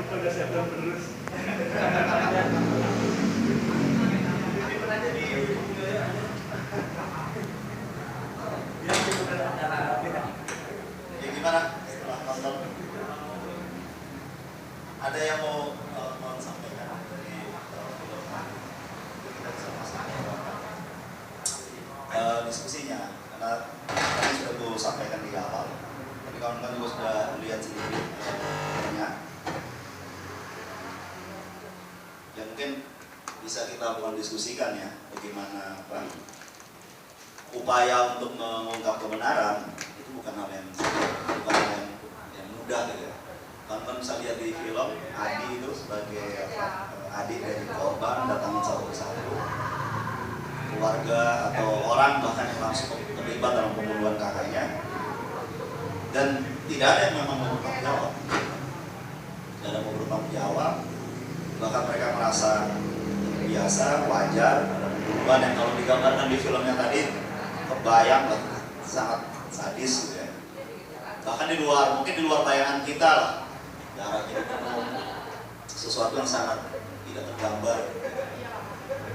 Udah siapkan terus. Ya gimana setelah nonton? Ada yang mau sampaikan dari film kita bisa masuk diskusinya, karena tadi sudah gue sampaikan di awal, tapi kawan-kawan juga sudah melihat sendiri filmnya. Ya mungkin bisa kita mulai diskusikan ya, bagaimana upaya untuk mengungkap kebenaran itu bukan hal yang mudah gitu ya. Teman-teman bisa lihat di film Adi itu sebagai adik dari korban datangin satu persatu keluarga atau orang bahkan yang langsung terlibat dalam pembunuhan kakaknya, dan tidak ada yang memang mau bertanggung jawab, tidak ada mau bertanggung jawab, bahkan mereka merasa biasa, wajar ada pembunuhan yang kalau digambarkan di filmnya tadi kebayang sangat sadis gitu ya. Bahkan mungkin di luar bayangan kita lah, darah jadi penuh, sesuatu yang sangat tidak tergambar,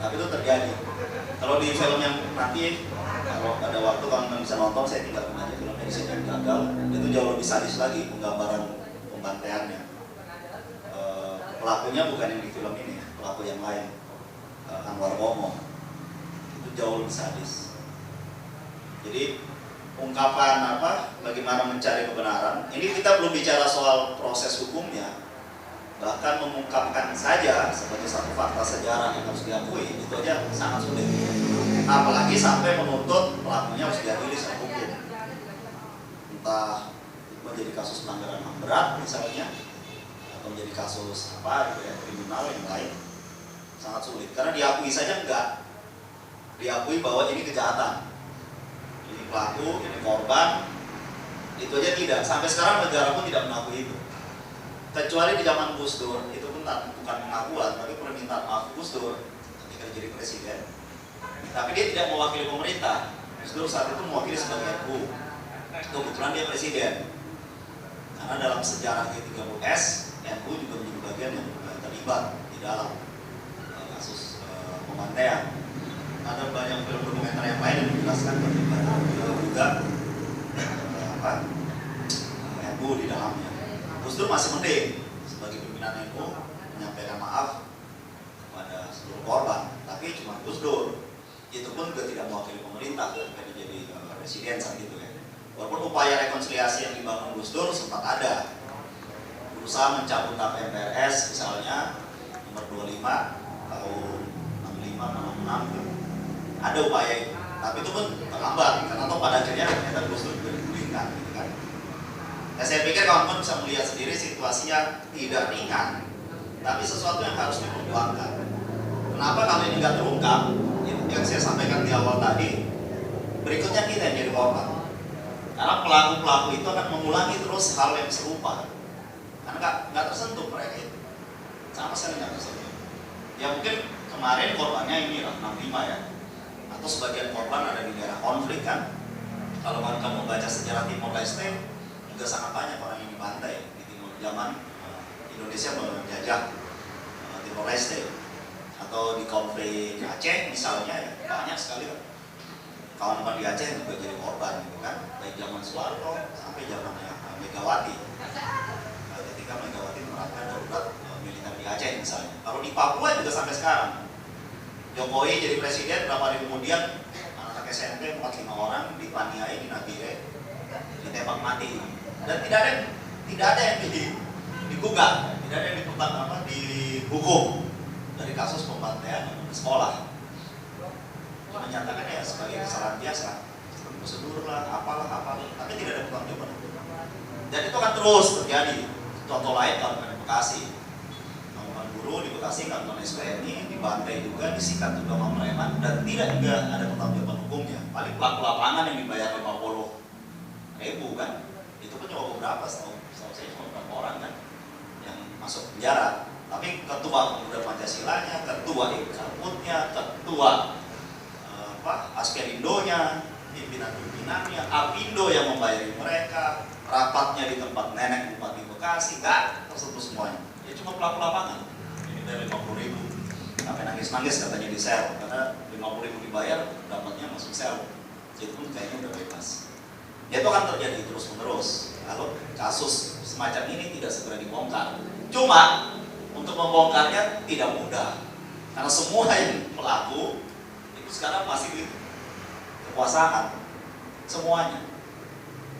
tapi itu terjadi. Kalau di film yang nanti, kalau ada waktu kalian bisa nonton, saya tinggalkan aja film edisi yang gagal, itu jauh lebih sadis lagi penggambaran pembantaiannya. Pelakunya bukan yang di film ini, pelaku yang lain, Anwar Momo, itu jauh lebih sadis. Jadi ungkapan bagaimana mencari kebenaran, ini kita belum bicara soal proses hukumnya, bahkan mengungkapkan saja sebagai satu fakta sejarah yang harus diakui itu aja sangat sulit, apalagi sampai menuntut pelakunya harus diadili secara hukum, entah menjadi kasus pelanggaran HAM berat misalnya, atau menjadi kasus kriminal yang lain, sangat sulit karena diakui saja enggak, diakui bahwa ini kejahatan, ini pelaku, ini korban, itu aja tidak. Sampai sekarang negara pun tidak mengakui itu, kecuali di zaman Gus Dur, itu pun bukan pengakuan, tapi permintaan maaf Gus Dur ketika jadi presiden. Tapi dia tidak mewakili pemerintah. Gus Dur saat itu mewakili sebagai NU. Kebetulan dia presiden. Karena dalam sejarah G30S, NU juga menjadi bagian yang terlibat di dalam kasus pembantaian. Ada banyak film dokumenter yang lain yang menjelaskan bagaimana juga NU di dalamnya. Gus Dur masih mending sebagai pimpinan NU menyampaikan maaf kepada seluruh korban, tapi cuma Gus Dur, itu pun juga tidak mewakili pemerintah ketika dia jadi presiden saat itu ya. Walaupun upaya rekonsiliasi yang dibangun Gus Dur sempat ada, berusaha mencabut tap MPRS misalnya nomor 25 tahun 65 66, ada upaya itu, tapi itu pun terlambat karena toh pada akhirnya ternyata Gus Dur juga digulingkan gitu kan. Nah, saya pikir kawan-kawan bisa melihat sendiri situasinya tidak ringan, tapi sesuatu yang harus diperjuangkan. Kenapa kalau ini nggak terungkap? Yang saya sampaikan di awal tadi, berikutnya kita yang jadi korban. Karena pelaku-pelaku itu akan mengulangi terus hal yang serupa, karena nggak tersentuh mereka itu, sama sekali nggak tersentuh. Ya mungkin kemarin korbannya ini lah 65 ya, atau sebagian korban ada di daerah konflik kan. Kalau kamu membaca sejarah Timor Leste, juga sangat banyak orang yang dibantai di timur zaman Indonesia menjajah Timor Leste, atau di konflik Aceh misalnya ya, banyak sekali kawan-kawan di Aceh juga jadi korban gitu kan, baik zaman Soeharto sampai zamannya Megawati, ketika Megawati menerapkan darurat militer di Aceh misalnya. Kalau di Papua juga sampai sekarang, Jokowi jadi presiden, berapa hari kemudian anak SMP 45 orang dipaniai di Nagire, ditembak mati, dan tidak ada yang digugat, tidak ada yang dihukum dari kasus pembantaian di sekolah. Menyatakan ya sebagai kesalahan biasa, prosedur lah, apalah, tapi tidak ada pertanggungjawaban. Dan itu akan terus terjadi. Contoh lain kawan-kawan di Bekasi, kawan-kawan buruh di Bekasi, kawan-kawan SPNI dibantai juga, disikat juga sama preman, dan tidak juga ada pertanggungjawaban hukumnya. Paling pelaku lapangan yang dibayar 50.000 kan, itu pun cuma beberapa, setahu saya cuma beberapa orang kan yang masuk penjara. Tapi ketua pemuda Pancasilanya, ketua Ikaputnya, ketua Asperindonya, pimpinan-pimpinannya, Apindo yang membayari mereka, rapatnya di tempat nenek Bupati Bekasi Bekasi, nggak tersebut semuanya. Ya cuma pelaku lapangan. Ini dari 50.000, sampai nangis-nangis katanya di sel, karena 50.000 dibayar, dapatnya masuk sel. Itu pun kayaknya udah bebas. Ya itu akan terjadi terus-menerus kalau kasus semacam ini tidak segera dibongkar. Cuma untuk membongkarnya tidak mudah, karena semua yang pelaku itu sekarang masih di kekuasaan, semuanya.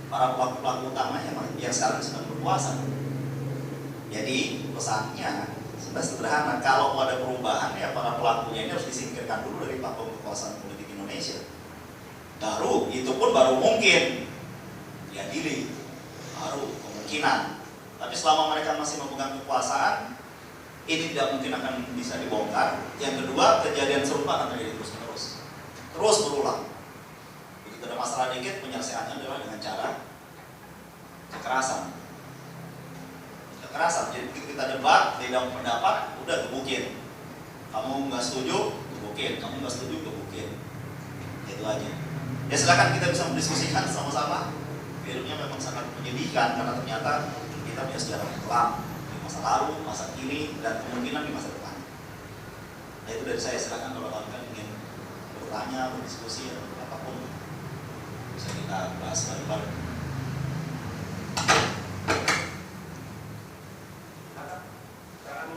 Para pelaku-pelaku utamanya yang sekarang sedang berkuasa. Jadi pesannya sudah sederhana, kalau ada perubahan ya para pelakunya ini harus disingkirkan dulu dari platform kekuasaan politik Indonesia. Baru itu pun baru mungkin diadili, baru kemungkinan. Tapi selama mereka masih memegang kekuasaan, ini tidak mungkin akan bisa dibongkar. Yang kedua, kejadian serupa akan terjadi terus-menerus, terus berulang. Begitu ada masalah dikit, penyelesaiannya adalah dengan cara kekerasan. Jadi begitu kita debat, beda pendapat, udah gebukin. Kamu nggak setuju, gebukin. Kamu nggak setuju, gebukin. Itu aja. Ya silakan kita bisa mendiskusikan sama-sama. Filmnya memang sangat menyedihkan karena ternyata kita punya sejarah kelam di masa lalu, masa kini, dan kemungkinan di masa depan. Nah itu dari saya. Silakan kalau kalian ingin bertanya, berdiskusi, apapun bisa kita bahas bareng-bareng.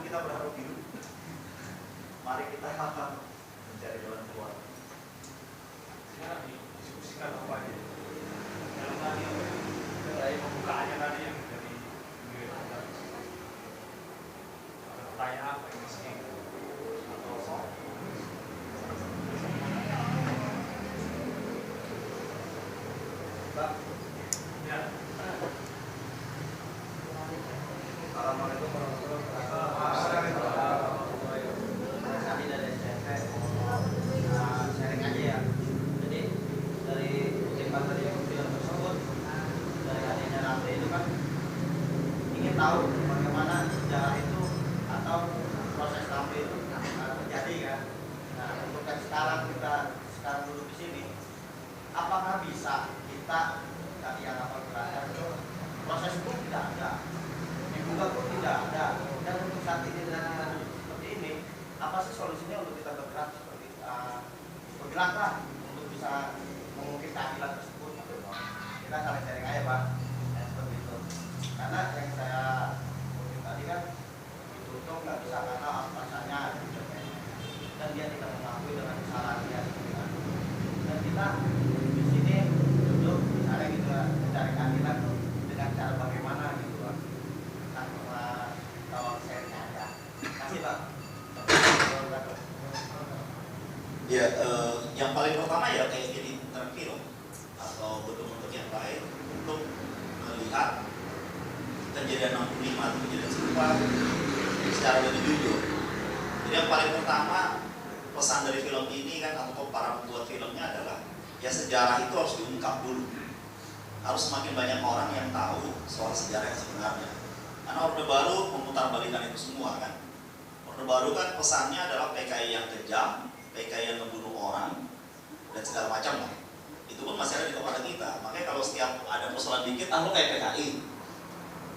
Kita berharap dulu. Mari kita mencari jalan keluar. Sekarang didiskusikan apa aja? Yang tadi dari pembukaannya tadi yang dari ada pertanyaan apa yang masih atau soal? Pak, ya. Assalamualaikum warahmatullahi wabarakatuh. Kami dari SMP sharing aja ya. Jadi dari kutipan tadi film tersebut, dari adanya Ramli itu kan ingin tahu bagaimana sejarah itu atau proses Ramli itu terjadi kan. Nah untuk yang kita sekarang duduk di sini, apakah bisa kita tadi yang apa gerakan proses itu tidak ada, dibuka pun tidak ada, dan untuk saat ini dan kita duduk seperti ini, apa sih solusinya untuk kita bergerak seperti bergeraklah untuk bisa mengungkit keadilan tersebut? Kita saling sharing aja Pak, ya, seperti itu. Karena yang saya mungkin tadi kan ditutup nggak bisa karena alasannya dan dia tidak mengakui dengan kesalahan dia, dan kita di sini duduk misalnya gitu mencari keadilan tuh dengan cara bagaimana gitu Pak. Kalau saya ada, kasih Pak. Ya, yang paling pertama ya kayak jadi film atau bentuk-bentuk yang lain untuk melihat kejadian 65 atau kejadian serupa secara lebih jujur. Jadi yang paling pertama pesan dari film ini kan atau para pembuat filmnya adalah ya sejarah itu harus diungkap dulu. Harus semakin banyak orang yang tahu soal sejarah yang sebenarnya. Karena Orde Baru memutarbalikkan itu semua kan. Orde Baru kan pesannya adalah PKI yang kejam, PKI yang membunuh orang, dan segala macam lah. Itu pun masih ada di kepala kita. Makanya kalau setiap ada persoalan dikit, lo kayak PKI.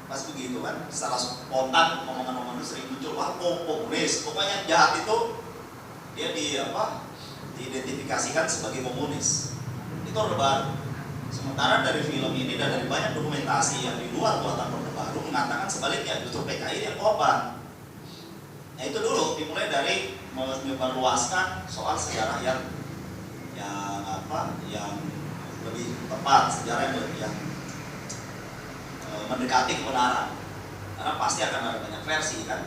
Pas begitu kan, secara spontan omongan-omongan itu sering muncul, wah komunis. Pokoknya jahat itu dia diidentifikasikan sebagai komunis. Itu Orde Baru. Sementara dari film ini dan dari banyak dokumentasi yang di luar buatan Orde Baru mengatakan sebaliknya, justru PKI yang korban. Nah itu dulu dimulai dari menyebarluaskan soal sejarah yang lebih tepat, sejarah yang mendekati kebenaran. Karena pasti akan ada banyak versi kan.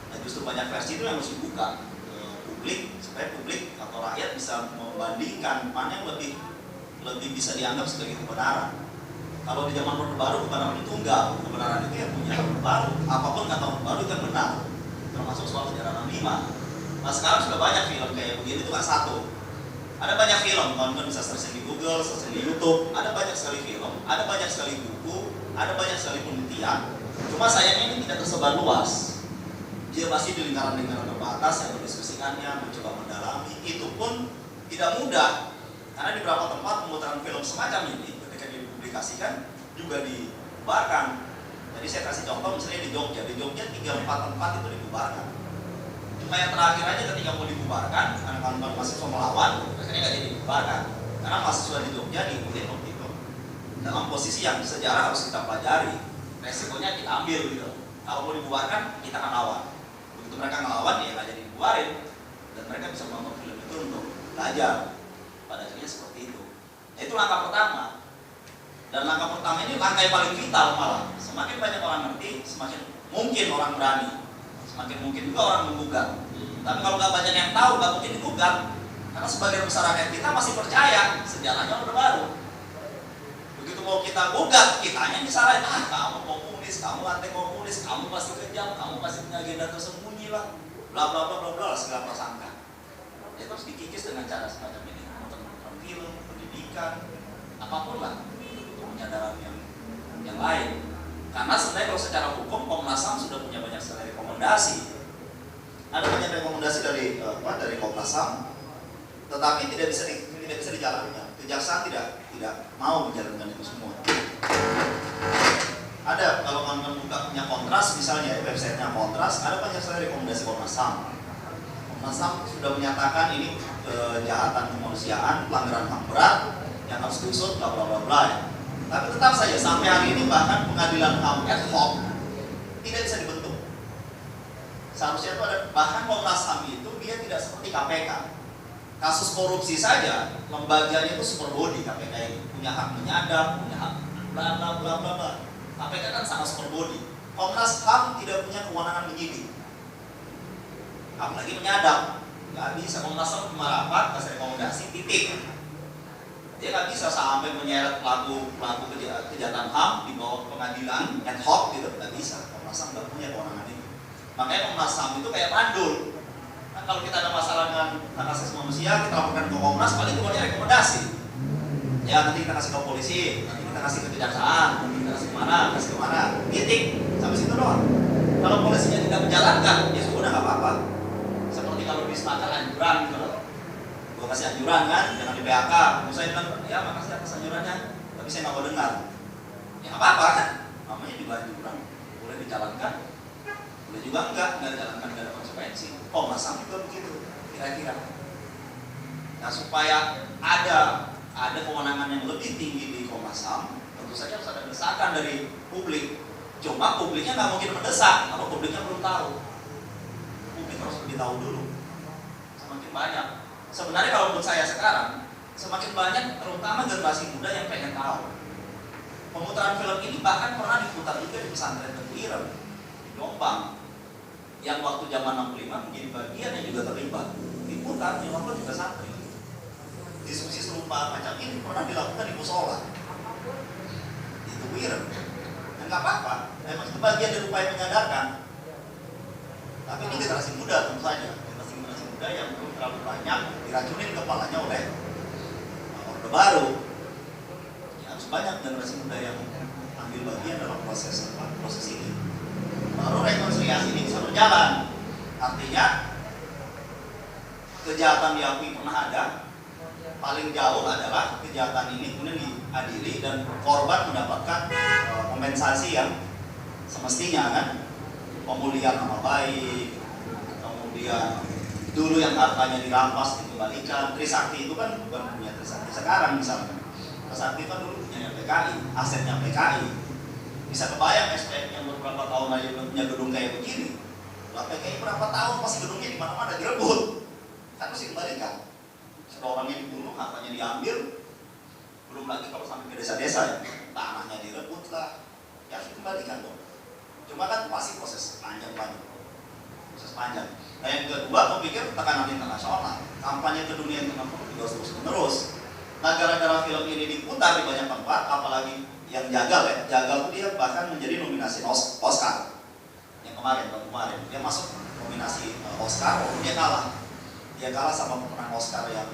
Dan justru banyak versi itu yang harus dibuka ke publik supaya publik atau rakyat bisa membandingkan mana yang lebih bisa dianggap sebagai kebenaran. Kalau di zaman Orde Baru kebenaran itu enggak, kebenaran itu yang punya Orde Baru. Apapun kata Orde Baru itu yang benar, termasuk soal sejarah 65. Nah sekarang sudah banyak film kayak begini itu kan satu. Ada banyak film, teman-teman bisa searching di Google, searching di YouTube. Ada banyak sekali film, ada banyak sekali buku, ada banyak sekali penelitian. Cuma sayangnya ini tidak tersebar luas. Dia masih di lingkaran-lingkaran terbatas yang mendiskusikannya, mencoba mendalami. Itu pun tidak mudah. Karena di beberapa tempat pemutaran film semacam ini ketika dipublikasikan juga dibarkan Jadi saya kasih contoh misalnya di Jogja 3-4 tempat itu dibubarkan. Cuma yang terakhir aja ketika mau dibubarkan, anak-anak mahasiswa melawan, biasanya nggak jadi dibubarkan. Karena mahasiswa di Jogja diikutin waktu itu dalam posisi yang sejarah harus kita pelajari, resikonya kita ambil gitu. Kalau mau dibubarkan, kita akan lawan. Begitu mereka ngelawan, ya nggak jadi dibubarin, dan mereka bisa menonton film itu untuk belajar. Pada akhirnya seperti itu. Itu langkah pertama. Dan langkah pertama ini langkah yang paling vital malah. Semakin banyak orang ngerti, semakin mungkin orang berani. Semakin mungkin juga orang menggugat. Tapi kalau nggak banyak yang tahu, nggak mungkin digugat. Karena sebagian besar rakyat kita masih percaya sejarahnya Orde Baru. Begitu mau kita gugat, kitanya disalahin, kamu komunis, kamu anti komunis, kamu pasti kejam, kamu pasti punya agenda tersembunyi lah, bla bla bla bla bla, segala prasangka. Ya terus dikikis dengan cara semacam ini, nonton film, pendidikan, apapun lah, untuk penyadaran yang lain. Karena sebenarnya kalau secara hukum Komnas HAM sudah punya banyak sekali rekomendasi. Ada banyak rekomendasi dari Komnas HAM, tetapi tidak bisa dijalankan. Kejaksaan tidak mau menjalankan itu semua. Ada kalau kalian buka punya Kontras misalnya, websitenya Kontras, ada banyak sekali rekomendasi Komnas HAM. Komnas HAM sudah menyatakan ini kejahatan kemanusiaan, pelanggaran HAM berat yang harus diusut, bla bla bla bla. Tapi tetap saja sampai hari ini bahkan pengadilan HAM ad hoc tidak bisa dibentuk. Seharusnya itu ada, bahkan Komnas HAM itu dia tidak seperti KPK. Kasus korupsi saja lembaganya itu super body. KPK ini punya hak menyadap, punya hak bla bla bla bla bla. KPK kan sangat super body. Komnas HAM tidak punya kewenangan menyidik, apalagi menyadap. Nggak bisa. Komnas HAM cuma rapat, kasih rekomendasi, titik. Dia nggak bisa sampai menyeret pelaku kejahatan HAM di bawah pengadilan ad hoc gitu, nggak bisa. Komnas HAM nggak punya kewenangan itu. Makanya Komnas HAM itu kayak mandul. Nah, kalau kita ada masalah dengan hak asasi manusia, kita laporkan ke Komnas, paling cuma rekomendasi. Ya nanti kita kasih ke polisi, nanti kita kasih ke kejaksaan, nanti kita kasih kemana, titik, sampai situ doang. Kalau polisinya tidak menjalankan, ya sudah nggak apa-apa. Seperti kalau di Senakan anjuran gitu loh. Gue kasih anjuran kan, jangan di PHK. Saya bilang, ya makasih atas anjurannya, tapi saya nggak mau dengar. Ya nggak apa-apa kan, namanya juga anjuran, boleh dijalankan, boleh juga nggak dijalankan, nggak ada konsekuensi. Komnas HAM juga begitu, kira-kira. Nah supaya ada kewenangan yang lebih tinggi di Komnas HAM, tentu saja harus ada desakan dari publik. Cuma publiknya nggak mungkin mendesak, kalau publiknya belum tahu. Publik harus lebih tahu dulu. Semakin banyak. Sebenarnya kalau menurut saya sekarang, semakin banyak terutama generasi muda yang pengen tahu. Pemutaran film ini bahkan pernah diputar juga di pesantren Teguh Ireng, di Jombang, yang waktu zaman 65 menjadi bagian yang juga terlibat. Diputar, di nonton juga santri. Diskusi serupa macam ini pernah dilakukan di musola di Teguh Ireng. Dan nggak apa-apa, memang itu bagian dari upaya menyadarkan. Tapi ini generasi muda tentu saja, generasi muda yang belum terlalu banyak diracunin kepalanya oleh Orde Baru. Ya, harus banyak generasi muda yang ambil bagian dalam proses ini. Baru rekonsiliasi ini bisa berjalan. Artinya kejahatan diakui pernah ada, paling jauh adalah kejahatan ini kemudian diadili dan korban mendapatkan kompensasi yang semestinya kan, pemulihan nama baik, kemudian dulu yang hartanya dirampas dikembalikan. Trisakti itu kan bukan punya Trisakti sekarang misalnya. Trisakti kan dulu punya PKI, asetnya PKI. Bisa kebayang SPM yang beberapa tahun aja punya gedung kayak begini. Lah PKI berapa tahun pasti gedungnya di mana-mana direbut. Kan mesti dikembalikan. Sudah orangnya dibunuh, hartanya diambil. Belum lagi kalau sampai ke desa-desa ya, tanahnya direbut lah. Ya harus dikembalikan dong. Cuma kan masih proses panjang. Proses panjang. Nah yang kedua, aku pikir tekanan internasional, kampanye ke dunia internasional juga terus menerus. Nah gara-gara film ini diputar di banyak tempat, apalagi yang Jagal itu dia bahkan menjadi nominasi Oscar. Yang kemarin dia masuk nominasi Oscar, walaupun dia kalah sama pemenang Oscar yang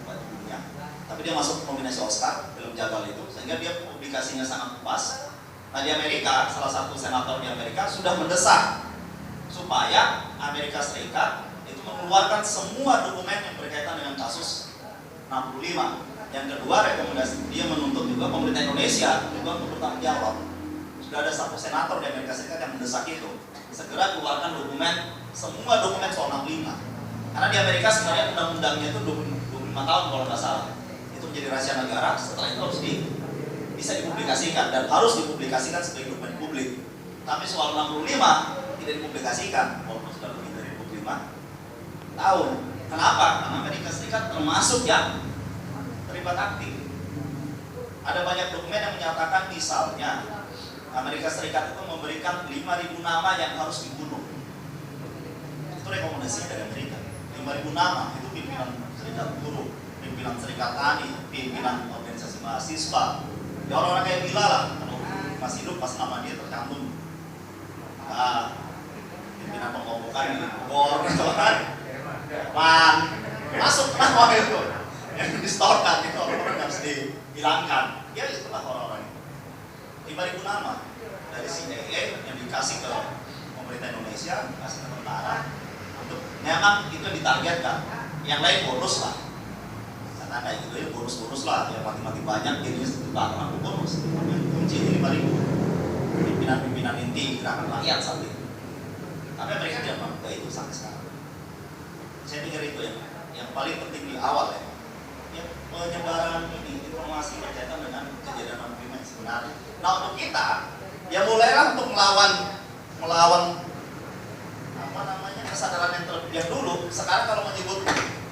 dunia. Tapi dia masuk nominasi Oscar film Jagal itu, sehingga dia publikasinya sangat luas. Nah di Amerika, salah satu senator di Amerika sudah mendesak supaya Amerika Serikat itu mengeluarkan semua dokumen yang berkaitan dengan kasus 65. Yang kedua, rekomendasi dia menuntut juga pemerintah Indonesia juga untuk bertanggung jawab. sudah ada satu senator di Amerika Serikat yang mendesak itu, segera keluarkan dokumen, semua dokumen soal 65. Karena di Amerika sebenarnya undang-undangnya itu 25 tahun kalau nggak salah. Itu menjadi rahasia negara, setelah itu harus bisa dipublikasikan dan harus dipublikasikan sebagai dokumen publik. Tapi soal 65 tidak dipublikasikan, walaupun sudah lebih dari 25 tahun. Kenapa? Karena Amerika Serikat termasuk yang terlibat aktif. Ada banyak dokumen yang menyatakan misalnya Amerika Serikat itu memberikan 5.000 nama yang harus dibunuh. Itu rekomendasi dari Amerika. 5.000 nama itu pimpinan serikat buruh, pimpinan serikat tani, pimpinan organisasi mahasiswa. Ya orang-orang kayak gila lah, kalau masih hidup pas nama dia tercantum. Nah, pimpinan pengelompokan di Bogor, kan? Masuk nama itu yang distorkan itu orang-orang harus dihilangkan. Ya itulah orang-orang itu. 5.000 nama dari CIA yang dikasih ke pemerintah Indonesia, dikasih ke tentara. Untuk memang itu yang ditargetkan. Yang lain bonus lah. Karena kayak gitu ya bonus-bonus lah. Yang mati-mati banyak jadinya setengah aku bonus. Kunci 5.000 pimpinan-pimpinan inti gerakan rakyat saat itu. Tapi mereka tidak mampu itu sampai sekarang. Saya pikir itu yang paling penting di awal ya. Penyebaran ini informasi berkaitan dengan kejadian 65 yang sebenarnya. Nah untuk kita, ya mulailah untuk melawan apa namanya kesadaran yang terlebih dulu. Sekarang kalau menyebut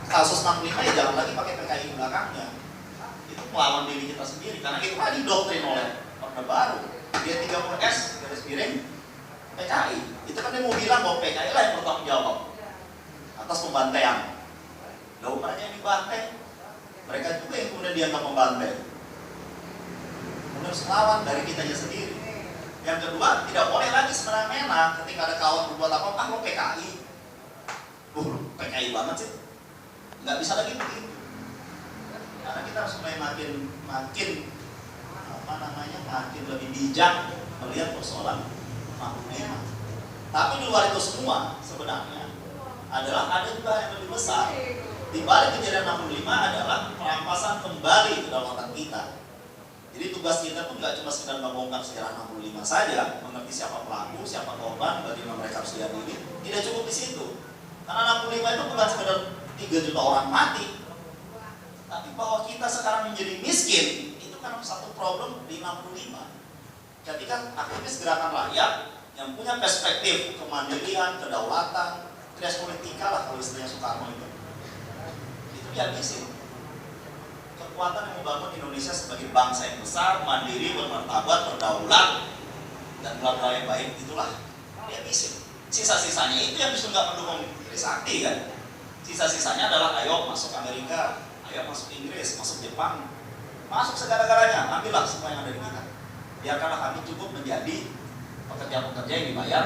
kasus 65 ya jangan lagi pakai PKI belakangnya. Itu melawan diri kita sendiri karena itu kan didoktrin oleh Orde Baru. Dia 30S garis miring PKI. Itu kan dia mau bilang bahwa PKI lah yang bertanggung jawab atas pembantaian. Lalu mereka yang dibantai, mereka juga yang kemudian dianggap membantai. Kemudian harus melawan dari kitanya sendiri. Yang kedua, tidak boleh lagi semena-mena ketika ada kawan berbuat apa, lo PKI. PKI banget sih. Nggak bisa lagi begitu. Karena kita harus mulai makin lebih bijak melihat persoalan 65. Tapi di luar itu semua sebenarnya adalah ada juga yang lebih besar. Di balik kejadian 65 adalah perampasan kembali kedaulatan kita. Jadi tugas kita pun nggak cuma sekedar membongkar sejarah 65 saja, mengerti siapa pelaku, siapa korban, bagaimana mereka harus diadili. Tidak cukup di situ. Karena 65 itu bukan sekedar 3 juta orang mati. Tapi bahwa kita sekarang menjadi miskin, itu kan satu problem di 65. Ketika aktivis gerakan rakyat yang punya perspektif kemandirian, kedaulatan, trias politika lah kalau istilahnya Soekarno itu dihabisin. Kekuatan yang membangun Indonesia sebagai bangsa yang besar, mandiri, bermartabat, berdaulat, dan bla-bla yang baik itulah dihabisin. Sisa-sisanya itu yang justru nggak mendukung Trisakti kan. Sisa-sisanya adalah ayo masuk Amerika, ayo masuk Inggris, masuk Jepang, masuk segala-galanya, ambillah semua yang ada di kita. Biarkanlah kami cukup menjadi pekerja-pekerja yang dibayar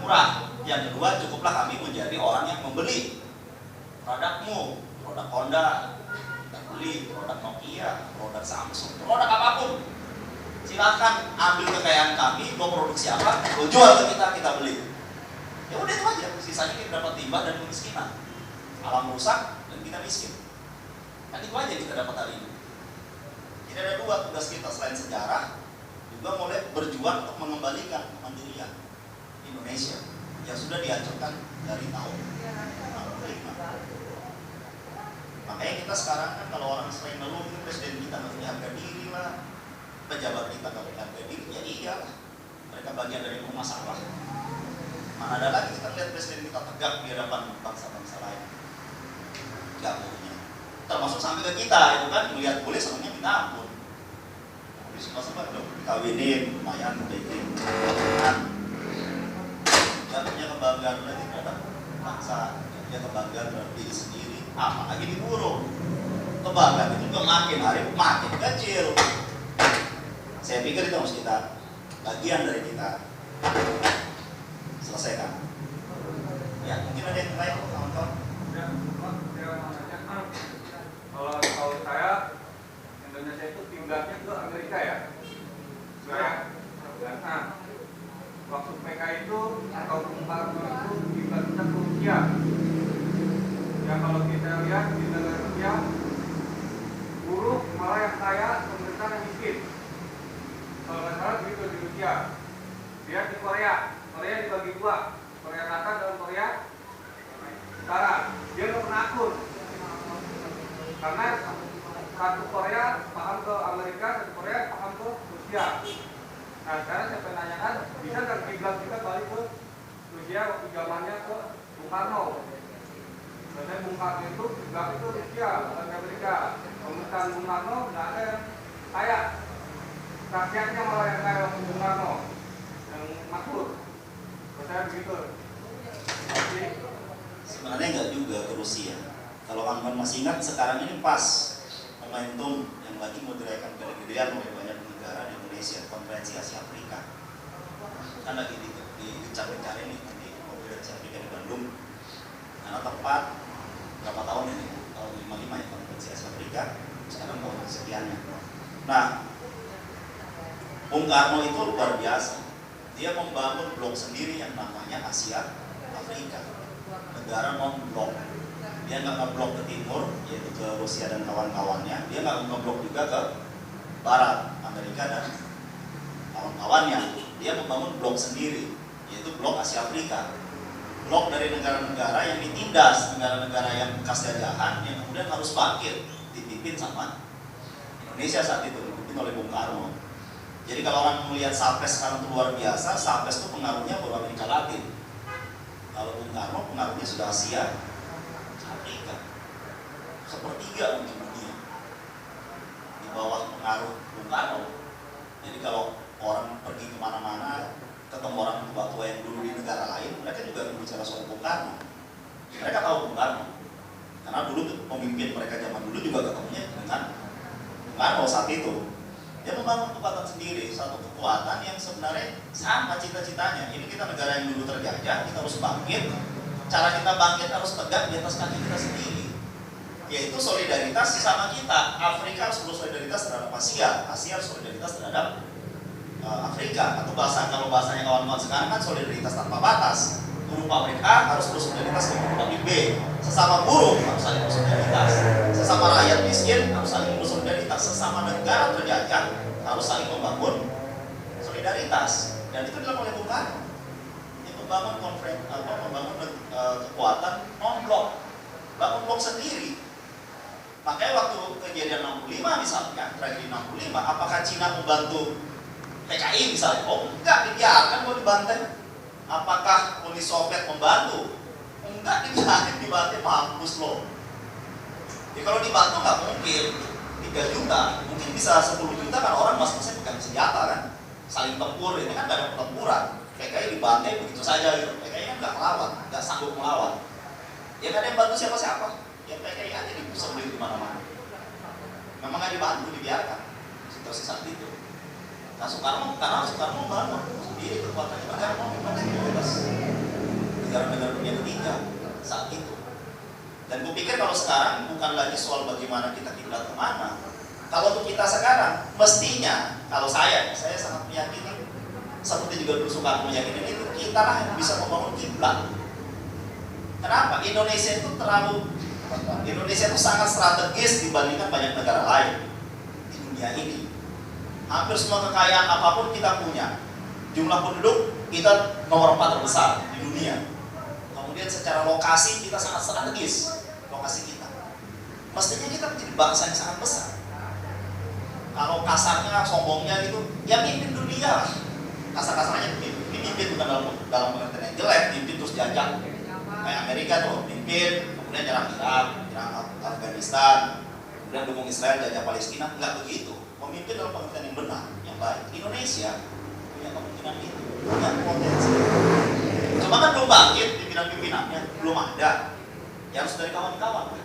murah. Yang kedua, cukuplah kami menjadi orang yang membeli produkmu, produk Honda, kita beli, produk Nokia, produk Samsung, produk apapun. Silakan ambil kekayaan kami, mau produksi apa, mau jual ke kita beli. Ya udah itu aja, sisanya kita dapat timba dan kemiskinan. Alam rusak dan kita miskin. Kan itu aja kita dapat hari ini. Jadi ada dua tugas kita selain sejarah, juga mulai berjuang untuk mengembalikan kemandirian Indonesia yang sudah dihancurkan dari tahun 65. Makanya kita sekarang kan kalau orang sering ngeluh presiden kita nggak punya harga diri lah, pejabat kita nggak punya harga diri, ya iyalah mereka bagian dari masalah. Mana ada lagi kita lihat presiden kita tegak di hadapan bangsa-bangsa lain, nggak punya. Termasuk sampai ke kita itu kan melihat boleh semuanya minta ampun. Suka-suka udah kawinin, lumayan, bikin dan punya kebanggaan lagi terhadap bangsa, punya kebanggaan terhadap diri sendiri, apalagi diburu. Kebanggaan itu juga makin hari makin kecil. Saya pikir itu harus kita, bagian dari kita selesaikan. Ya, mungkin ada yang lain, kawan-kawan. Kalau saya Indonesia itu tinggalnya ke Amerika ya. Nah, waktu PKI itu atau Bung itu tinggalnya ke Rusia. Ya kalau kita lihat di negara Rusia, buruh malah yang kaya, pemerintah yang miskin. Kalau nggak salah begitu di Rusia. Korea. Korea dibagi dua, Korea Selatan dan Korea Utara. Dia nggak pernah akur karena satu Korea paham ke Amerika, satu Korea paham ke Rusia. Nah sekarang saya penanyakan, bisa nggak kiblat kita balik ke Rusia waktu zamannya ke Bung Karno? Biasanya Bung Karno itu kiblat itu Rusia, bukan Amerika. Pemerintahan Bung Karno nggak ada yang kaya, rakyatnya malah yang kaya waktu Bung Karno, yang makmur. Saya begitu. Sebenarnya nggak juga ke Rusia. Kalau kawan-kawan masih ingat, sekarang ini pas momentum yang lagi mau dirayakan gede-gedean oleh banyak negara di Indonesia, konferensi Asia Afrika. Kan lagi dicari-cari nih nanti konferensi Afrika di Bandung. Karena tepat berapa tahun ini? Tahun 55 ya konferensi Asia Afrika. Sekarang tahun sekiannya. Nah, Bung Karno itu luar biasa. Dia membangun blok sendiri yang namanya Asia Afrika, negara non-blok. Dia nggak ngeblok ke timur, yaitu ke Rusia dan kawan-kawannya. Dia nggak ngeblok juga ke barat, Amerika dan kawan-kawannya. Dia membangun blok sendiri, yaitu blok Asia Afrika. Blok dari negara-negara yang ditindas, negara-negara yang bekas jajahan, yang kemudian harus bangkit, dipimpin sama Indonesia saat itu, dipimpin oleh Bung Karno. Jadi kalau orang melihat Sapres sekarang itu luar biasa, Sapres itu pengaruhnya baru Amerika Latin. Kalau Bung Karno pengaruhnya sudah Asia Afrika, sepertiga mungkin dunia di bawah pengaruh Bung Karno. Jadi kalau orang pergi kemana-mana, ketemu orang tua-tua yang dulu di negara lain, mereka juga berbicara soal Bung Karno. Mereka tahu Bung Karno, karena dulu pemimpin mereka zaman dulu juga ketemunya dengan Bung Karno saat itu. Dia membangun kekuatan sendiri, satu kekuatan yang sebenarnya sama cita-citanya. Ini kita negara yang dulu terjajah, kita harus bangkit. Cara kita bangkit harus tegak di atas kaki kita sendiri, yaitu solidaritas sesama kita. Afrika harus bersolidaritas terhadap Asia, Asia harus solidaritas terhadap Afrika. Atau kalau bahasanya kawan-kawan sekarang kan solidaritas tanpa batas. Buruh pabrik A harus bersolidaritas dengan buruh pabrik B. Sesama buruh harus saling bersolidaritas. Sesama rakyat miskin harus saling bersolidaritas. Sesama negara terjajah harus saling membangun solidaritas. Dan itu dilakukan oleh Bung Karno. Dia membangun kekuatan non-blok, bangun blok sendiri. Makanya waktu kejadian 65 misalnya, tragedi 65, apakah Cina membantu PKI misalnya? Oh enggak, dibiarkan mau dibantai. Apakah Uni Soviet membantu? Enggak, dibiarkan dibantai, mampus loh. Jadi kalau dibantu nggak mungkin 3 juta, mungkin bisa 10 juta kan orang masing-masing pegang senjata kan, saling tempur. Ini kan nggak ada pertempuran. PKI dibantai begitu saja gitu. PKI kan nggak melawan, nggak sanggup melawan. Ya nggak ada yang bantu siapa-siapa. Ya PKI aja bisa beli di mana-mana. Memang nggak dibantu, dibiarkan situasi saat itu. Nah Soekarno membangun sendiri kekuatannya. Karena memang mayoritas negara-negara dunia ketiga saat itu. Dan gue pikir kalau sekarang bukan lagi soal bagaimana kita kiblat kemana. Kalau untuk kita sekarang, mestinya kalau saya sangat meyakini, seperti juga dulu Soekarno meyakini itu, kita lah yang bisa membangun kiblat. Kenapa? Indonesia itu sangat strategis dibandingkan banyak negara lain di dunia ini. Hampir semua kekayaan apapun kita punya. Jumlah penduduk kita nomor 4 terbesar di dunia. Kemudian secara lokasi kita sangat strategis, lokasi kita. Mestinya kita menjadi bangsa yang sangat besar. Kalau kasarnya, sombongnya gitu, ya mimpin dunia lah. Kasar-kasarnya mimpin bukan dalam pengertian yang jelek, mimpin terus diajak. Kayak Amerika tuh, mimpin, kemudian nyerang Irak, nyerang Afghanistan, kemudian dukung Israel, jajah Palestina. Enggak begitu. Memimpin dalam pengertian yang benar, yang baik. Indonesia punya kemungkinan itu, punya potensi. Cuma kan belum bangkit pimpinan-pimpinannya, belum ada. Ya harus dari kawan-kawan,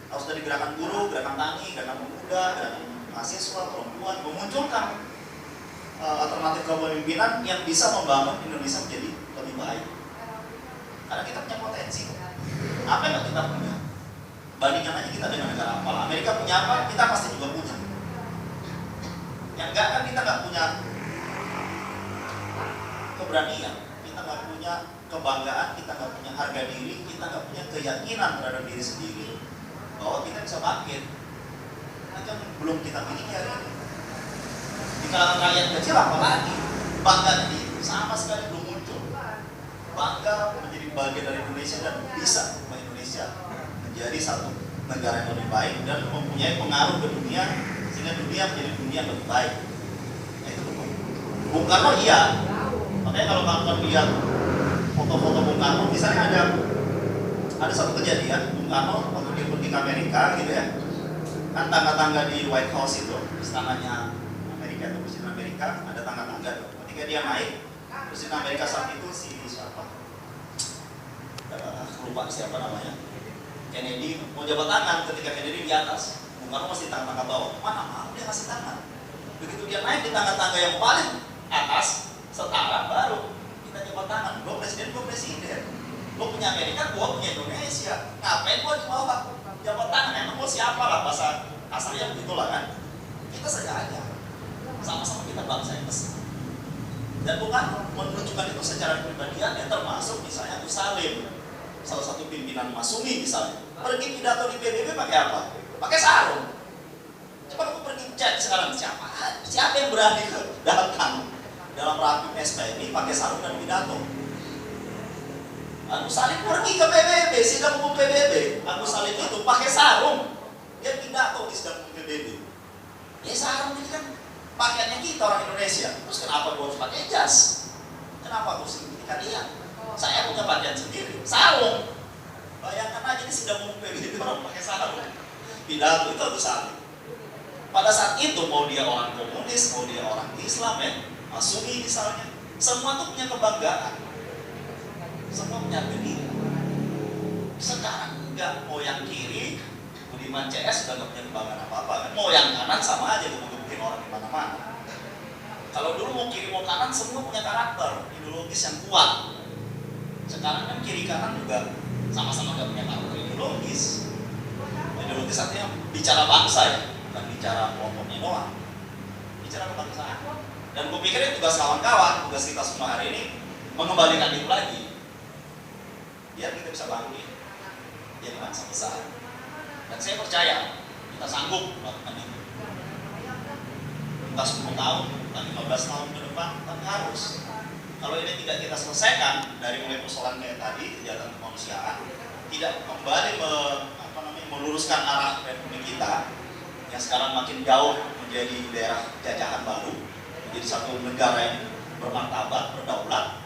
harus dari gerakan buruh, gerakan tani, gerakan pemuda, gerakan mahasiswa, perempuan, memunculkan alternatif kepemimpinan yang bisa membangun Indonesia menjadi lebih baik. Karena kita punya potensi. Apa yang kita punya? Bandingkan aja kita dengan negara apa. Amerika punya apa? Kita pasti juga punya. Yang enggak kan kita nggak punya keberanian, kita nggak punya kebanggaan, kita nggak punya harga diri, kita nggak punya keyakinan terhadap diri sendiri bahwa kita bisa bangkit. Itu yang belum kita miliki hari ini. Di kalangan rakyat kecil apalagi bangga diri sama sekali belum muncul. Bangga menjadi bagian dari Indonesia dan bisa Indonesia menjadi satu negara yang lebih baik dan mempunyai pengaruh ke dunia sehingga dunia menjadi dunia yang lebih baik. Nah, itu Bung Karno iya. Makanya kalau kamu lihat foto-foto Bung Karno, misalnya ada satu kejadian Bung Karno waktu dia pergi ke Amerika gitu ya, kan tangga-tangga di White House itu, istananya Amerika itu, Presiden Amerika ada tangga-tangga. Ketika dia naik, Presiden Amerika saat itu si siapa? Lupa siapa namanya. Kennedy mau jabat tangan, ketika Kennedy di atas, Bung Karno masih tangga-tangga bawah. Mana mau dia kasih tangan. Begitu dia naik di tangga-tangga yang paling atas, setara baru kita jabat tangan. Gue presiden, gue punya Amerika, gue punya Indonesia. Ngapain gue di bawah jabat tangan? Emang gue siapa lah, bahasa kasarnya begitulah kan. Kita saja aja, sama-sama kita bangsa yang besar. Dan bukan menunjukkan itu secara kepribadiannya, termasuk misalnya Gus Salim, salah satu pimpinan Masumi misalnya, pergi pidato di PBB pakai apa? Pakai sarung. Coba aku pergi cek sekarang siapa yang berani datang dalam rapim SPMI pakai sarung dan pidato? Agus Salim pergi ke PBB, sidang umum PBB. Agus Salim itu pakai sarung, dia pidato di sidang umum PBB. Ya sarung ini kan pakaiannya kita orang Indonesia. Terus kenapa gue harus pakai jas? Kenapa harus ikutikan dia? Saya punya pakaian sendiri, sarung. Bayangkan aja di sidang umum PBB orang pakai sarung. Pidato itu Agus Salim. Pada saat itu mau dia orang komunis, mau dia orang Islam ya, Masumi misalnya, semua tuh punya kebanggaan, semua punya kediri. Sekarang enggak, mau yang kiri, Budiman CS sudah nggak punya kebanggaan apa-apa kan? Mau yang kanan sama aja gebukin orang di mana-mana. Kalau dulu mau kiri mau kanan semua punya karakter ideologis yang kuat. Sekarang kan kiri kanan juga sama-sama nggak punya karakter ideologis. Ideologis artinya bicara bangsa ya, bukan bicara kelompoknya doang, bicara kebangsaan. Dan gue pikir tugas kawan-kawan, tugas kita semua hari ini mengembalikan itu lagi, biar kita bisa bangkit jadi bangsa besar. Dan saya percaya kita sanggup melakukan itu. Entah 10 tahun, entah 15 tahun ke depan, tapi harus. Kalau ini tidak kita selesaikan dari mulai persoalan kayak tadi, kejahatan kemanusiaan, tidak kembali meluruskan arah republik kita yang sekarang makin jauh menjadi daerah jajahan baru, menjadi satu negara yang bermartabat, berdaulat,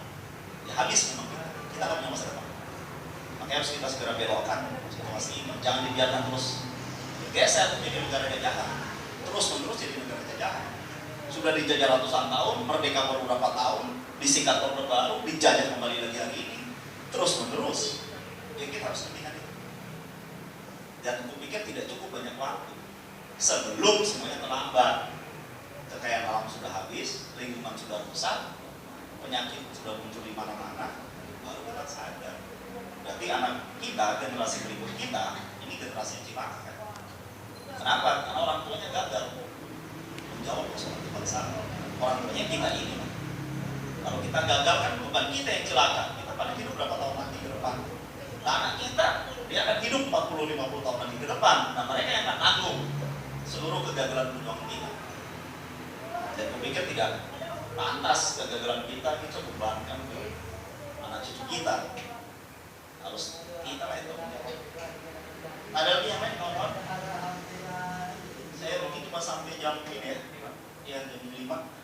ya habis memang kita akan punya masa depan. Makanya harus kita segera belokkan situasi ini, jangan dibiarkan terus geser menjadi negara jajahan, terus menerus jadi negara jajahan. Sudah dijajah ratusan tahun, merdeka baru beberapa tahun, disikat orde baru, dijajah kembali lagi hari ini, terus menerus. Ya kita harus hentikan itu. Dan aku pikir tidak cukup banyak waktu sebelum semuanya terlambat. Kekayaan alam sudah habis, lingkungan sudah rusak, penyakit sudah muncul di mana-mana, baru kita sadar. Berarti anak kita, generasi berikut kita, ini generasi yang cilaka kan? Kenapa? Karena orang tuanya gagal menjawab persoalan kebangsaan. Orang tuanya kita ini. Kalau kita gagal kan bukan kita yang celaka, kita paling hidup berapa tahun lagi ke depan. Nah, anak kita dia akan hidup 40-50 tahun lagi ke depan. Nah, mereka yang akan tanggung seluruh kegagalan perjuangan kita. Dan aku pikir tidak pantas kegagalan kita bebankan ke anak cucu kita. Harus kita lah itu menjawab. Ada lagi yang lain kawan-kawan? Saya mungkin cuma sampai jam ini ya, jam 5.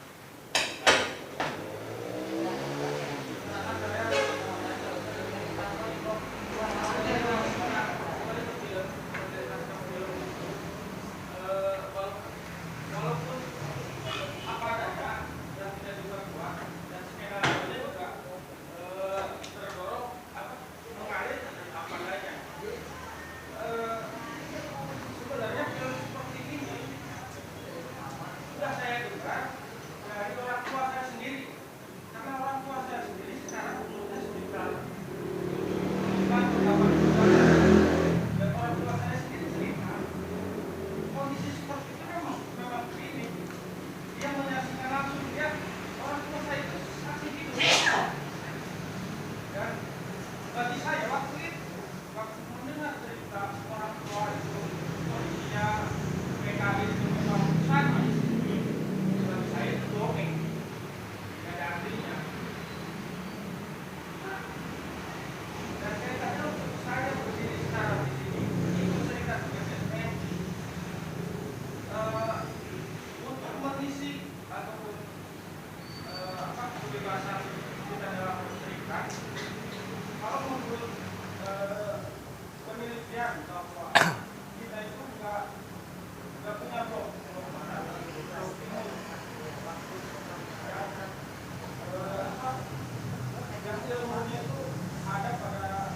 ilmunya itu ada pada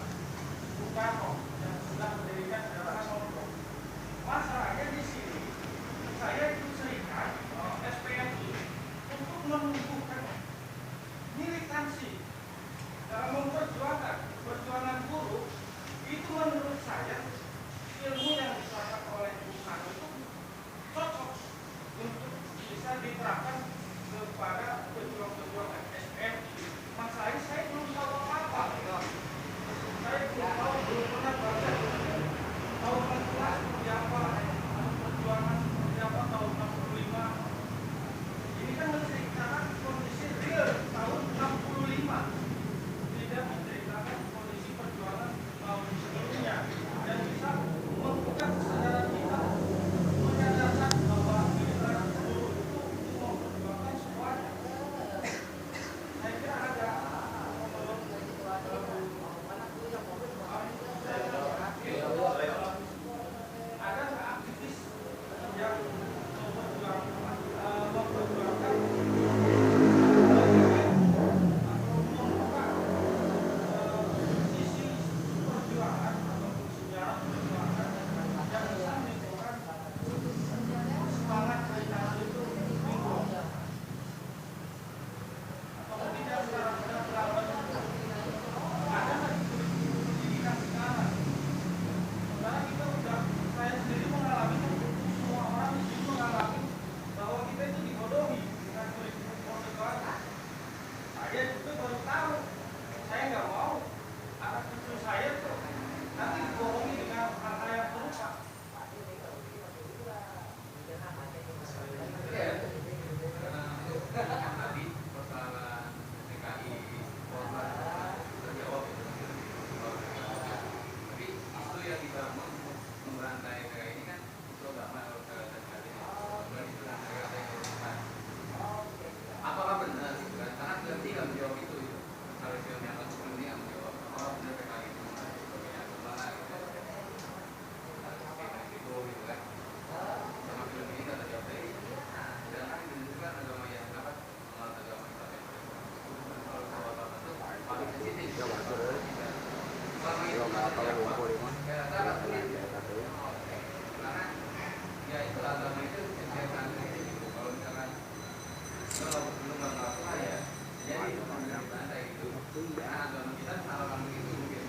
Bung Karno yang sudah mendirikan Gerakan Solo. Masalahnya di sini saya itu serikat SPMI untuk menumbuhkan militansi dalam memperjuangkan perjuangan buruh. Itu menurut saya ilmu yang diserahkan oleh Bung Karno itu cocok untuk bisa diterapkan kepada pejuang-pejuang SPMI. Masalahnya saya belum tahu apa-apa. Saya belum tahu, belum pernah baca. Tahun 16 seperti apa, perjuangan seperti apa tahun 65. Ini kan menceritakan kondisi real tahun 65. Tidak menceritakan kondisi perjuangan tahun sebelumnya. Dan bisa membuka kesadaran kita menyadarkan bahwa militan buruh itu memperjuangkan semuanya. Saya kira ada aktivis yang memperjuangkan sisi perjuangan atau sejarah perjuangan yang bisa menimbulkan semangat agitasi itu timbul. Atau tidak secara benar-benar ada pendidikan sekarang. Karena kita udah, saya sendiri mengalami, semua orang di sini mengalami bahwa kita itu dibodohi dengan kurikulum Orde Baru. Saya juga baru tahu, saya nggak mau anak cucu saya tuh nanti dibohongi dengan hal-hal yang serupa. Tadi persoalan DKI korban terjawab itu. Tapi isu yang dibangun memberantai DKI ini kan isu agama atau tadi isu negara yang berusaha. Apakah benar gitu kan? Karena berarti nggak menjawab itu. Kalau isu yang dianggap sebelum ini nggak menjawab. Apakah benar DKI itu sebagai agama gitu? Kayak gitu gitu kan? Sama film ini nggak terjawab dari. Dan kan itu kan agama yang apa? Agama Islam yang kalau soal itu paling sensitif. Selama itu nggak terjawab. Saya rasa nggak sulit. Karena ya itu agama itu setiap itu gitu. Kalau misalkan kalau belum nggak apa ya, jadi itu santai gitu. Karena agama kita hal-hal begitu mungkin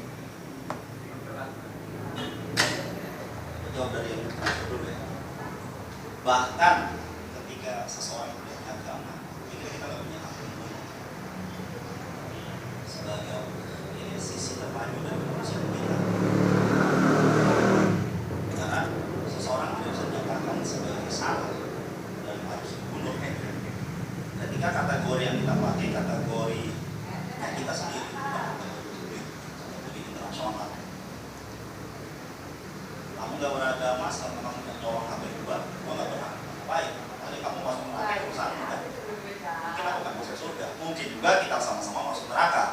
berat. Jawab dari yang terakhir dulu ya. Bahkan ketika seseorang punya agama, ini kita nggak punya hak membunuh. Sebagai sisi terpadu dari manusia kita. Karena seseorang tidak bisa dinyatakan sebagai salah dan harus dibunuh. Ketika kategori yang kita pakai kategori yang kita sendiri, kategori internasional. Kamu nggak beragama, selama kamu nggak nyolong HP gua nggak berhak. Baik, tadi kamu masuk neraka urusan enggak? Mungkin aku akan masuk surga. Mungkin juga kita sama-sama masuk neraka.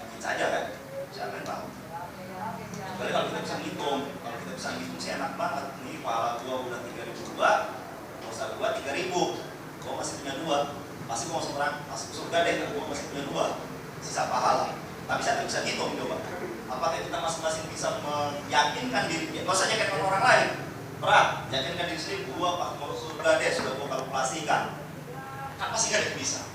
Mungkin saja kan? Siapa yang tahu? Kecuali kalau kita bisa ngitung, sih enak banget. Nih pahala gua udah 3.002, dosa gua 3.000. Gua masih punya 2. Pasti gua masuk neraka, masuk surga deh. Gua masih punya 2. Sisa pahala. Tapi saya bisa ngitung coba. Apakah kita masing-masing bisa meyakinkan diri, nggak usah yakinkan orang lain, berat, yakinkan diri sendiri, gua pas mau surga deh, sudah gua kalkulasikan, kan pasti nggak bisa.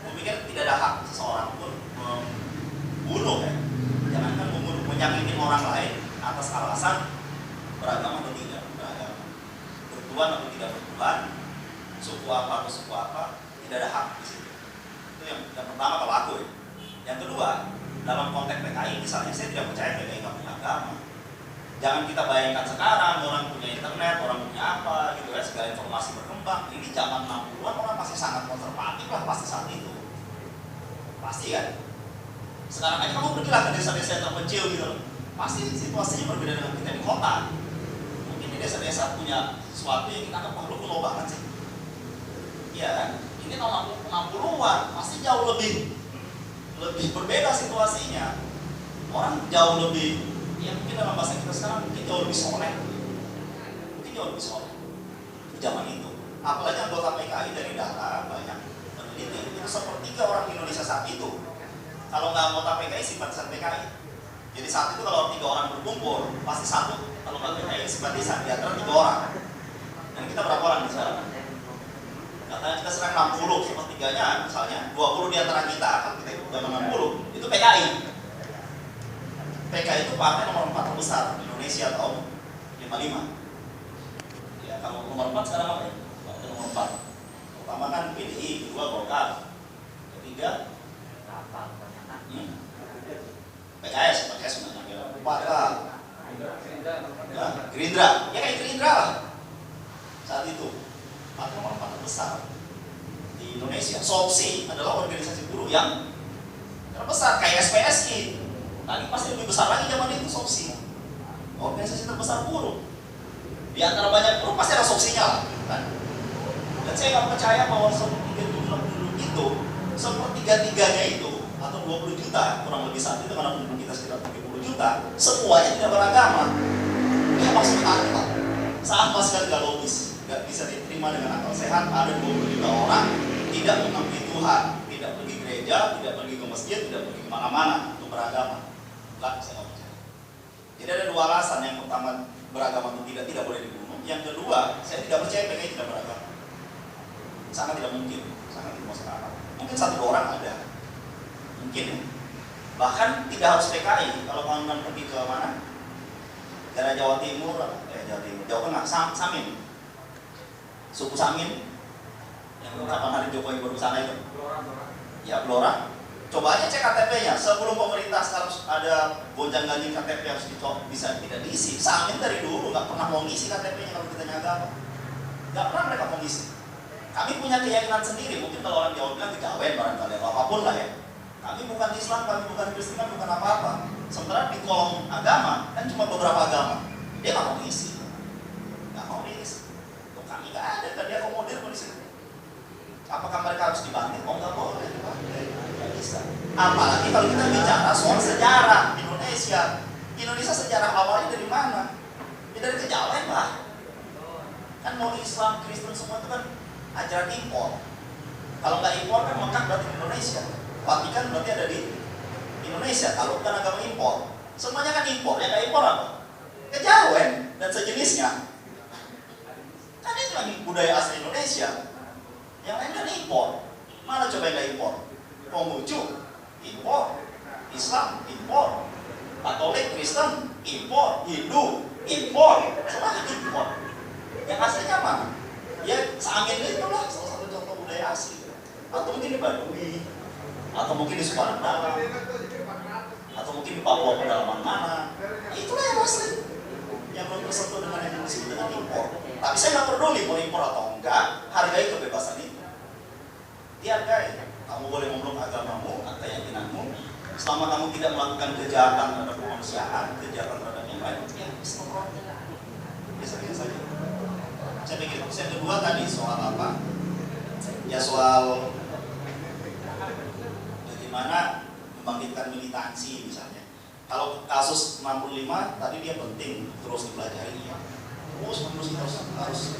Gua pikir tidak ada hak seseorang pun membunuh ya, jangankan membunuh, menyakitin orang lain atas alasan beragama atau tidak beragama, bertuan atau tidak bertuan, suku apa atau suku apa, tidak ada hak di situ. Itu yang pertama kalau aku ya. Yang kedua, dalam konteks PKI misalnya, saya tidak percaya PKI nggak punya agama. Jangan kita bayangkan sekarang orang punya internet, orang punya apa gitu ya, segala informasi berkembang. Ini zaman 60-an orang pasti sangat konservatif lah pasti saat itu. Pasti kan? Sekarang aja kamu pergilah ke desa-desa yang terpencil gitu loh. Pasti situasinya berbeda dengan kita di kota. Mungkin di desa-desa punya sesuatu yang kita anggap perlu kuno banget sih. Iya kan? Ini tahun 60-an pasti jauh lebih berbeda situasinya. Orang jauh lebih, ya mungkin dalam bahasa kita sekarang mungkin jauh lebih soleh. Mungkin jauh lebih soleh di zaman itu. Apalagi anggota PKI dari daerah banyak peneliti. Itu sepertiga orang Indonesia saat itu Kalau nggak anggota PKI, simpatisan PKI. Jadi saat itu kalau 3 orang berkumpul, pasti satu. Kalau nggak PKI, simpatisan di antara 3 orang. Dan kita berapa orang di sana? Katanya kita serang 60, sepertiganya misalnya 20 di antara kita, kan kita itu udah 60. Itu PKI. PKI itu partai nomor 4 terbesar di Indonesia tahun 55. Ya, kalau nomor 4 sekarang apa ya? Partai nomor 4. Pertama kan PDI, kedua Golkar, ketiga PKS sebenarnya. 4 lah. Ya, Gerindra, ya kayak Gerindra lah. Saat itu partai nomor 4 terbesar di Indonesia. SOPSI adalah organisasi buruh yang terbesar kayak SPSI. Tadi pasti lebih besar lagi zaman itu SOPSI. Organisasi terbesar buruh. Di antara banyak buruh pasti ada SOPSI-nya lah, kan? Dan saya nggak percaya bahwa sepertiga jumlah penduduk itu, sepertiga-tiganya itu atau 20 juta kurang lebih saat itu karena penduduk kita sekitar 30 juta, semuanya tidak beragama. Ya maksud apa? Sama sekali nggak logis, nggak bisa diterima dengan akal sehat. Ada 20 juta orang tidak mengakui Tuhan, tidak pergi gereja, tidak pergi ke masjid, tidak pergi kemana-mana untuk beragama. Enggak, saya nggak percaya. Jadi ada 2 alasan. Yang pertama, beragama itu tidak boleh dibunuh. Yang kedua, saya tidak percaya PKI tidak beragama. Sangat tidak mungkin, sangat tidak masuk akal. Mungkin 1-2 orang ada, mungkin ya. Bahkan tidak harus PKI. Kalau kawan-kawan pergi ke mana? Daerah Jawa Timur, Jawa Tengah, Samin, suku Samin, yang kapan hari Jokowi baru sana itu, ya Blora. Coba aja cek KTP-nya. Sebelum pemerintah harus ada gonjang-ganjing KTP harus bisa tidak diisi. Samin dari dulu nggak pernah mau ngisi KTP-nya kalau kita agama, nggak pernah mereka mau ngisi. Kami punya keyakinan sendiri. Mungkin kalau orang Jawa bilang kegawen barangkali apapun lah ya. Kami bukan Islam, kami bukan Kristen, kami bukan apa-apa. Sementara di kolom agama kan cuma beberapa agama. Dia nggak mau ngisi, nggak mau ngisi. Tuh kami nggak ada, kan dia akomodir di sini. Apakah mereka harus dibanting? Oh nggak boleh dibanting, nggak bisa. Apalagi kalau kita bicara soal sejarah Indonesia. Indonesia sejarah awalnya dari mana? Ya dari kejawen lah. Kan mau Islam, Kristen semua itu kan ajaran impor. Kalau nggak impor kan Mekah berarti Indonesia. Vatikan berarti ada di Indonesia. Kalau bukan agama impor, semuanya kan impor. Yang nggak impor apa? Kejawen dan sejenisnya. Kan itu yang budaya asli Indonesia. Yang lain kan impor. Mana coba yang nggak impor? Konghucu impor, Islam impor, Katolik, Kristen impor, Hindu impor, semua impor. Yang aslinya mana? Ya Samin itulah salah satu contoh budaya asli. Atau mungkin di Badui, atau mungkin di Sumatera, atau mungkin di Papua pedalaman mana. Itulah yang asli, yang belum tersentuh dengan yang disebut dengan impor. Tapi saya nggak peduli mau impor atau enggak, hargai kebebasan itu. Dihargai. Kamu boleh memeluk agamamu, keyakinanmu, selama kamu tidak melakukan kejahatan terhadap kemanusiaan, kejahatan terhadap yang lain, ya biasa-biasa saja. Saya pikir yang kedua tadi soal apa? Ya soal bagaimana membangkitkan militansi misalnya. Kalau kasus 65 tadi dia penting terus dipelajari ya. Terus kita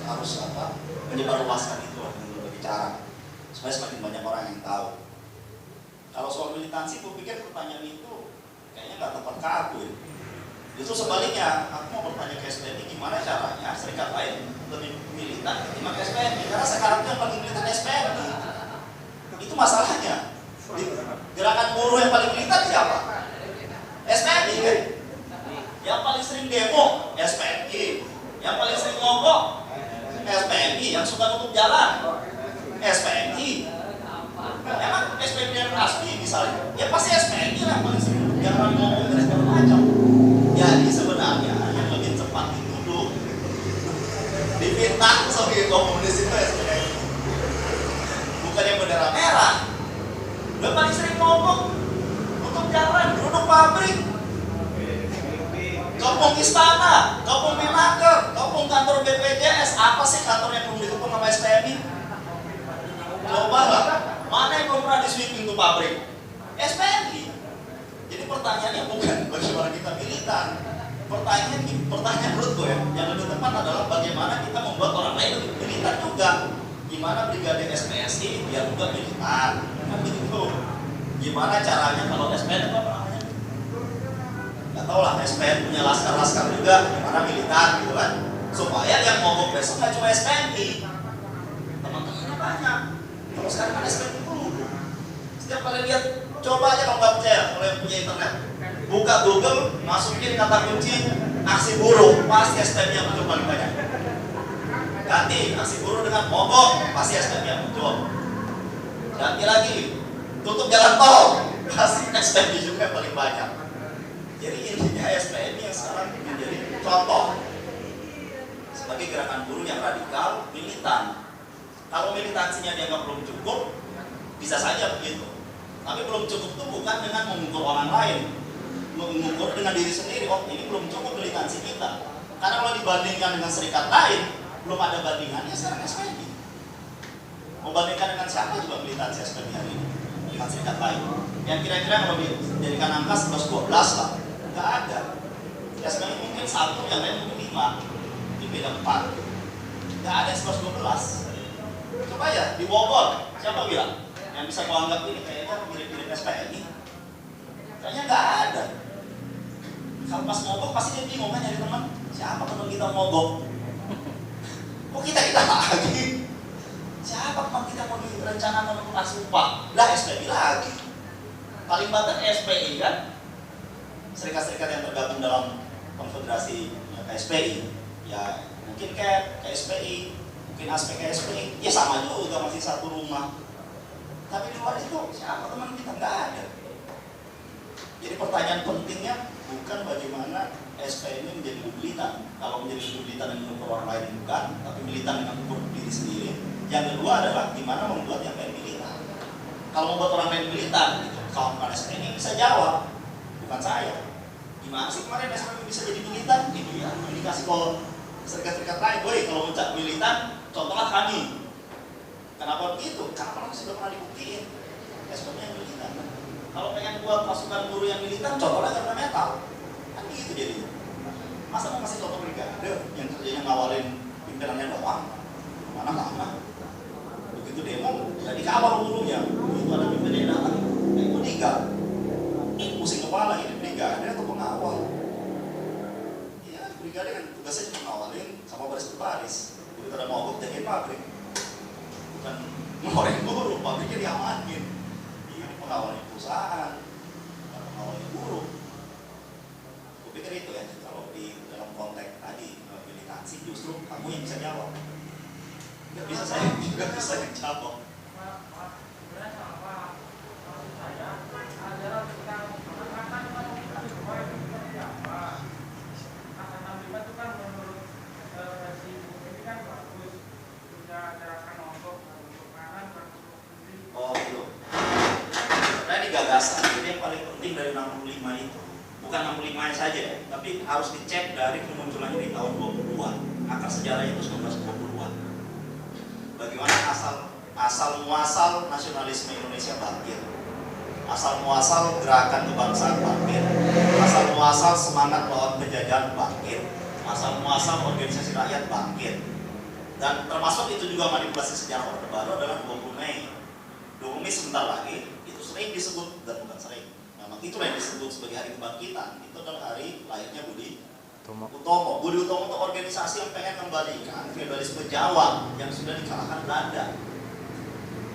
harus apa? Menyebarluaskan itu berbicara supaya semakin banyak orang yang tahu. Kalau soal militansi, aku pikir pertanyaan itu kayaknya nggak tepat ke aku ya. Justru sebaliknya, aku mau bertanya ke SPMI gimana caranya serikat lain lebih militan ketimbang SPMI. Karena sekarang itu yang paling militan SPMI. Itu masalahnya. Gerakan buruh yang paling militan siapa? SPMI kan? Yang paling sering demo SPMI. Yang paling sering mogok SPMI. Yang suka tutup jalan SPMI. Emang SPMI yang asli misalnya, ya pasti SPMI lah paling sering jangan ngomong dan segala macam. Jadi sebenarnya yang lebih cepat dituduh, difitnah sebagai komunis itu SPMI, bukan yang bendera merah. Udah paling sering ngomong, tutup jalan, duduk pabrik, kopong istana, kopong Menaker, kopong kantor BPJS. Apa sih kantor yang belum ditutup sama SPMI? Coba lah, mana yang belum pernah di sweeping tuh pabrik? SPMI. Jadi pertanyaannya bukan bagaimana kita militan. Pertanyaan menurut gue yang lebih tepat adalah bagaimana kita membuat orang lain lebih militan juga. Gimana brigade SPSI biar juga militan, kan begitu. Gimana caranya kalau SPN itu apa namanya? Gak tau lah, SPN punya laskar-laskar juga, gimana militer gitu kan. Supaya yang mogok besok gak cuma SPNI, teman-temannya banyak. Kalau sekarang kan SPNI dulu. Setiap kali lihat, coba aja kalau nggak percaya, kalau yang punya internet, buka Google, masukin kata kunci aksi buruh, pasti SPNI yang muncul paling banyak. Ganti aksi buruh dengan mogok, pasti SPNI yang muncul. Ganti lagi, tutup jalan tol, pasti SPNI juga yang paling banyak. Jadi intinya SPNI yang sekarang menjadi contoh sebagai gerakan buruh yang radikal, militan. Kalau militansinya dianggap belum cukup, bisa saja begitu. Tapi belum cukup itu bukan dengan mengukur orang lain, mengukur dengan diri sendiri. Oh, ini belum cukup militansi kita. Karena kalau dibandingkan dengan serikat lain, belum ada bandingannya sekarang SPNI. Membandingkan dengan siapa juga militansi SPNI hari ini dengan serikat lain? Yang kira-kira kalau dijadikan angka 11-12 lah, nggak ada. SPNI mungkin 1, yang lain mungkin 5. Beda 4, nggak ada 11-12. Coba ya di Bogor, siapa bilang yang bisa kau anggap ini kayaknya mirip-mirip SPNI? Kayaknya nggak ada. Kalau pas mogok pasti dia bingung kan nyari teman, siapa teman kita mogok? Kok kita lagi? Siapa teman kita mau direncanakan untuk sumpah? Lah SPNI lagi. Paling banter SPI kan? Serikat-serikat yang tergabung dalam konfederasi KSPI. Ya mungkin kayak KSPI, mungkin aspek KSPI, ya sama juga masih satu rumah. Tapi di luar itu siapa teman kita? Nggak ada. Jadi pertanyaan pentingnya bukan bagaimana SPI ini menjadi militan. Kalau menjadi militan yang mengukur orang lain bukan, tapi militan dengan mengukur diri sendiri. Yang kedua adalah gimana membuat yang lain militan. Kalau membuat orang lain militan, gitu, kawan-kawan SPI ini bisa jawab, bukan saya. Gimana sih kemarin SPI bisa jadi militan? Itu ya, dikasih ke serikat-serikat lain, boy, kalau mencak militan, contohlah kami. Kenapa begitu? Karena orang sudah pernah dibuktiin SPNI yang militan. Kalau pengen buat pasukan buruh yang militan, contohlah karena metal. Kan gitu jadinya. Masa mau kasih contoh brigade yang kerjanya ngawalin pimpinannya doang? Mana lama? Begitu demo, jadi kawal buruhnya. Begitu ada pimpinannya datang, itu digal. Pusing kepala, ini brigade atau pengawal? Brigade kan tugasnya cuma ngawalin sama baris-baris. Jadi ada mogok jagain pabrik, bukan ngoreng buruh, pabriknya diamanin. Ini pengawalin perusahaan, pengawalin buruh. Gue pikir itu ya, kalau di dalam konteks tadi militansi justru kamu yang bisa jawab. Nggak bisa saya juga bisa yang jawab. Jadi yang paling penting dari 65 itu bukan 65-nya saja ya, tapi harus dicek dari kemunculannya di tahun 20-an. Akar sejarahnya itu 1920-an. Bagaimana asal muasal nasionalisme Indonesia bangkit, asal muasal gerakan kebangsaan bangkit, asal muasal semangat melawan penjajahan bangkit, asal muasal organisasi rakyat bangkit. Dan termasuk itu juga manipulasi sejarah Orde Baru adalah 20 Mei. 20 Mei sebentar lagi sering disebut, dan bukan sering, memang itulah yang disebut sebagai hari kebangkitan. Itu adalah hari lahirnya Budi Utomo. Budi Utomo itu organisasi yang pengen kembalikan feodalisme Jawa yang sudah dikalahkan Belanda.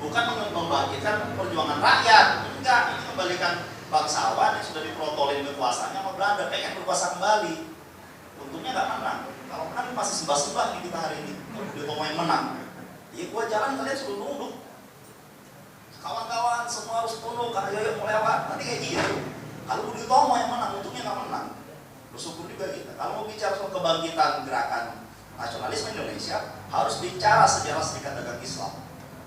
Bukan membangkitkan perjuangan rakyat, enggak, ini kembalikan bangsawan yang sudah diprotolin kekuasaannya sama Belanda, pengen berkuasa kembali. Untungnya nggak menang. Kalau menang pasti sembah-sembah nih kita hari ini. Kalau Budi Utomo yang menang, ya gua jalan kalian suruh nunduk. Kawan-kawan semua harus tunduk karena Yoyo mau lewat, nanti kayak gitu. Kalau Budi Utomo yang menang, untungnya nggak menang. Bersyukur juga kita. Kalau mau bicara soal kebangkitan gerakan nasionalisme Indonesia, harus bicara sejarah Serikat Dagang Islam,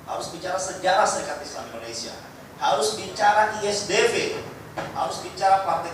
harus bicara sejarah Serikat Islam Indonesia, harus bicara ISDV, harus bicara Partai